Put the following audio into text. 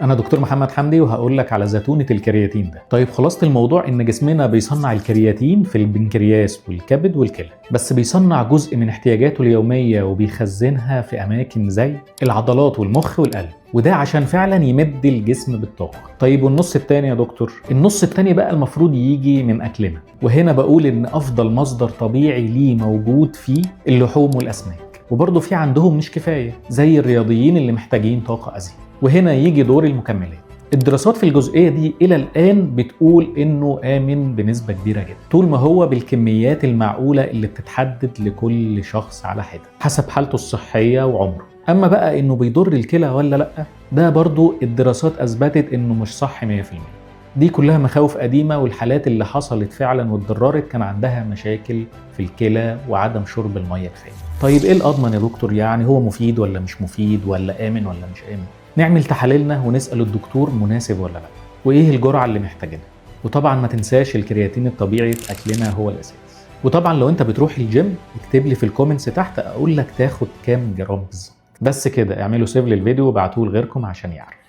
انا دكتور محمد حمدي وهقول لك على زتونة الكرياتين ده. طيب خلاصة الموضوع ان جسمنا بيصنع الكرياتين في البنكرياس والكبد والكلى، بس بيصنع جزء من احتياجاته اليومية وبيخزنها في اماكن زي العضلات والمخ والقلب، وده عشان فعلا يمد الجسم بالطاقة. طيب والنص التاني يا دكتور؟ النص التاني بقى المفروض يجي من اكلنا، وهنا بقول ان افضل مصدر طبيعي ليه موجود فيه اللحوم والاسماك، وبرضه في عندهم مش كفاية زي الرياضيين اللي محتاجين طاقة ازيد، وهنا يجي دور المكملات. الدراسات في الجزئية دي إلى الآن بتقول إنه آمن بنسبة كبيرة جدا، طول ما هو بالكميات المعقولة اللي بتتحدد لكل شخص على حدة حسب حالته الصحية وعمره. أما بقى إنه بيضر الكلى ولا لأ، ده برضو الدراسات أثبتت إنه مش صح 100%. دي كلها مخاوف قديمة، والحالات اللي حصلت فعلا واتضررت كان عندها مشاكل في الكلى وعدم شرب المية كفاية. طيب إيه الأضمن يا دكتور؟ يعني هو مفيد ولا مش مفيد، ولا آمن ولا مش آمن؟ نعمل تحاليلنا ونسأل الدكتور مناسب ولا لا، وايه الجرعة اللي محتاجينها. وطبعا ما تنساش الكرياتين الطبيعي في اكلنا هو الاساس. وطبعا لو انت بتروح الجيم اكتب لي في الكومنتس تحت اقول لك تاخد كام جرام بالظبط. بس كده، اعملوا سيف للفيديو وابعتوه لغيركم عشان يعرف.